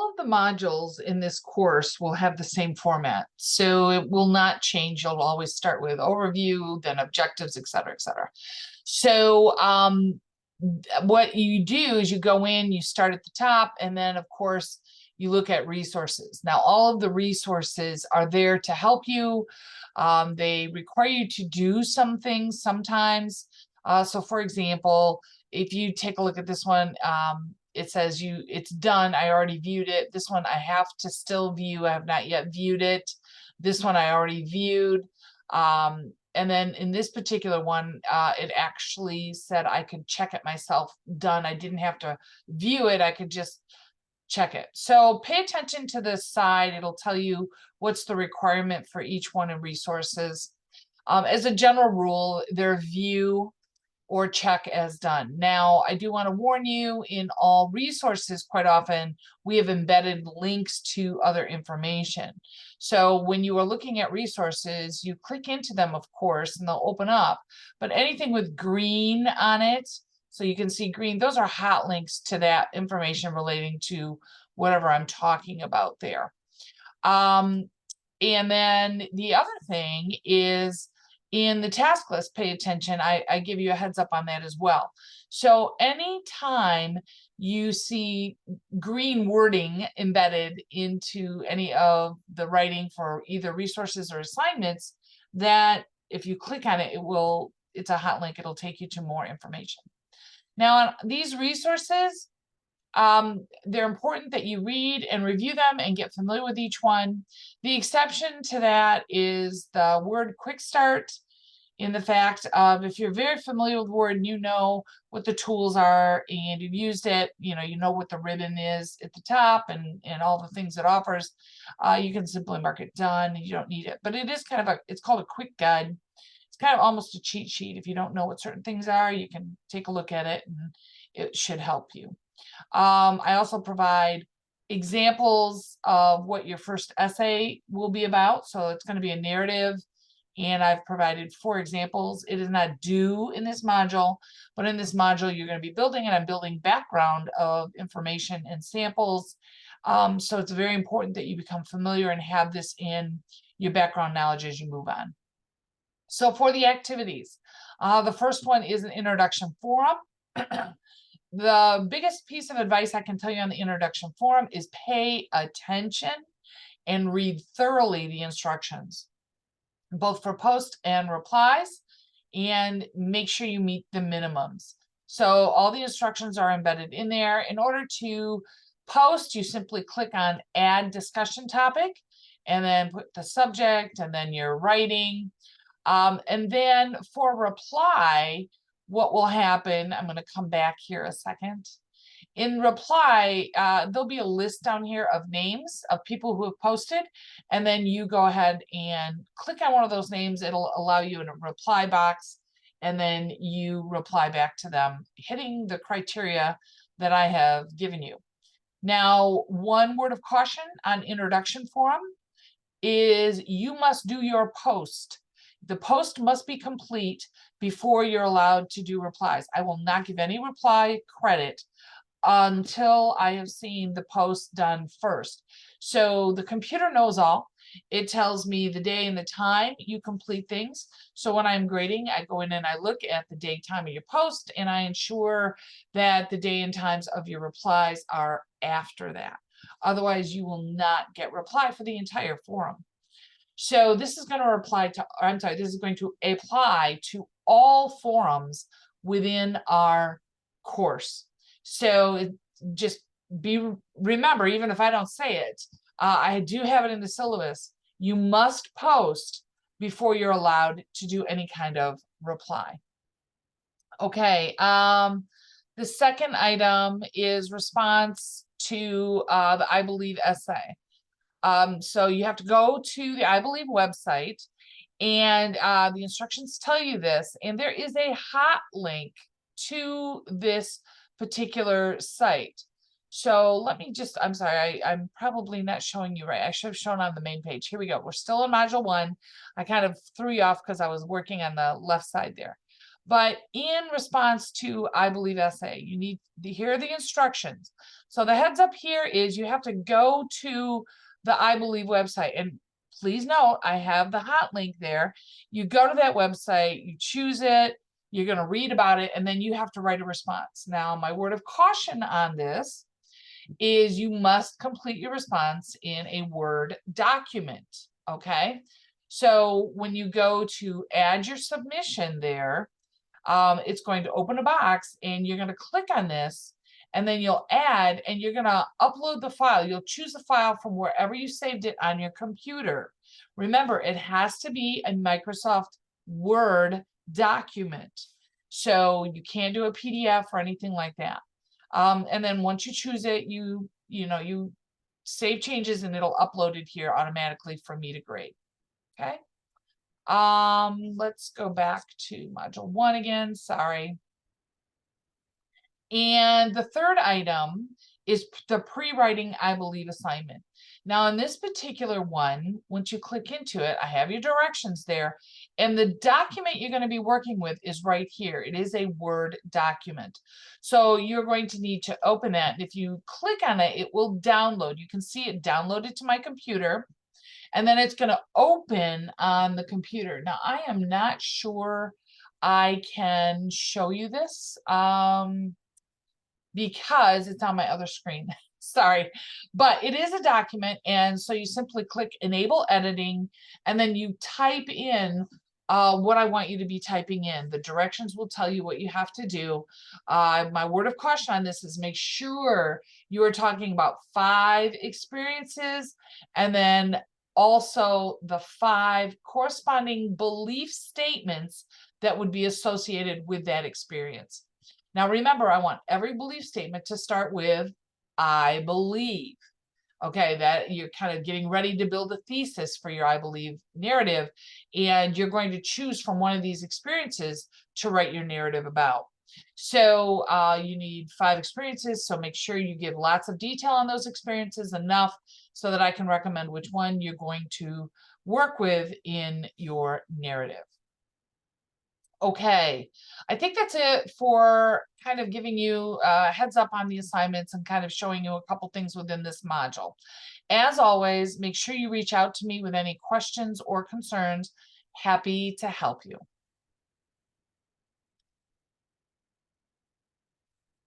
all of the modules in this course will have the same format. So it will not change. You'll always start with overview, then objectives, et cetera, et cetera. So what you do is you go in, you start at the top, and then of course you look at resources. Now, all of the resources are there to help you. They require you to do some things sometimes. So for example, if you take a look at this one, it says it's done. I already viewed it. This one I have to still view. I have not yet viewed it. This one I already viewed. And then in this particular one, it actually said I could check it myself, done. I didn't have to view it. I could just check it. So pay attention to this side. It'll tell you what's the requirement for each one in resources. As a general rule, they're view or check as done. Now, I do want to warn you, in all resources, quite often, we have embedded links to other information. So when you are looking at resources, you click into them, of course, and they'll open up. But anything with green on it, so you can see green, those are hot links to that information relating to whatever I'm talking about there. And then the other thing is, in the task list, pay attention. I give you a heads up on that as well. So anytime you see green wording embedded into any of the writing for either resources or assignments, that if you click on it, it's a hot link. It'll take you to more information. Now, on these resources, they're important that you read and review them and get familiar with each one. The exception to that is the word quick start, in the fact of, if you're very familiar with Word and you know what the tools are and you've used it, you know what the ribbon is at the top and all the things it offers, you can simply mark it done. You don't need it, but it is kind of it's called a quick guide. It's kind of almost a cheat sheet. If you don't know what certain things are, you can take a look at it and it should help you. I also provide examples of what your first essay will be about. So it's going to be a narrative, and I've provided 4 examples. It is not due in this module, but in this module you're going to be building, and I'm building background of information and samples. So it's very important that you become familiar and have this in your background knowledge as you move on. So for the activities, the first one is an introduction forum. The biggest piece of advice I can tell you on the introduction forum is pay attention and read thoroughly the instructions, both for post and replies, and make sure you meet the minimums. So all the instructions are embedded in there. In order to post, you simply click on add discussion topic and then put the subject and then your writing. And then for reply, what will happen, I'm going to come back here a second. In reply, there'll be a list down here of names of people who have posted, and then you go ahead and click on one of those names. It'll allow you in a reply box, and then you reply back to them, hitting the criteria that I have given you. Now, one word of caution on introduction forum is you must do your post. The post must be complete before you're allowed to do replies. I will not give any reply credit until I have seen the post done first. So the computer knows all. It tells me the day and the time you complete things. So when I'm grading, I go in and I look at the day, time of your post, and I ensure that the day and times of your replies are after that. Otherwise, you will not get reply for the entire forum. So this is going to this is going to apply to all forums within our course. So just remember, even if I don't say it, I do have it in the syllabus. You must post before you're allowed to do any kind of reply. Okay. The second item is response to the I Believe essay. So you have to go to the I Believe website, and the instructions tell you this, and there is a hot link to this particular site. So let me just, I'm sorry, I'm probably not showing you right. I should have shown on the main page. Here we go. We're still in module 1. I kind of threw you off because I was working on the left side there. But in response to I believe essay, you need to hear the instructions. So the heads up here is you have to go to the I believe website, and please note I have the hot link there. You go to that website, you choose it, you're going to read about it, and then you have to write a response. Now, my word of caution on this is you must complete your response in a Word document, okay? So when you go to add your submission there, it's going to open a box and you're going to click on this, and then you'll add and you're going to upload the file. You'll choose the file from wherever you saved it on your computer. Remember, it has to be a Microsoft Word document. So you can't do a PDF or anything like that. And then once you choose it, you save changes and it'll upload it here automatically for me to grade. Okay. Let's go back to module 1 again. Sorry. And the third item is the pre-writing I believe assignment. Now, in this particular one, once you click into it, I have your directions there, and the document you're going to be working with is right here. It is a Word document. So you're going to need to open that. And if you click on it, it will download. You can see it downloaded to my computer, and then it's going to open on the computer. Now, I am not sure I can show you this because it's on my other screen. Sorry, but it is a document, and so you simply click enable editing, and then you type in what I want you to be typing in. The directions will tell you what you have to do. My word of caution on this is make sure you are talking about 5 experiences, and then also the 5 corresponding belief statements that would be associated with that experience. Now, remember, I want every belief statement to start with I believe. Okay, that you're kind of getting ready to build a thesis for your I believe narrative, and you're going to choose from one of these experiences to write your narrative about. So you need 5 experiences, so make sure you give lots of detail on those experiences, enough so that I can recommend which one you're going to work with in your narrative. Okay, I think that's it for kind of giving you a heads up on the assignments and kind of showing you a couple things within this module. As always, make sure you reach out to me with any questions or concerns. Happy to help you.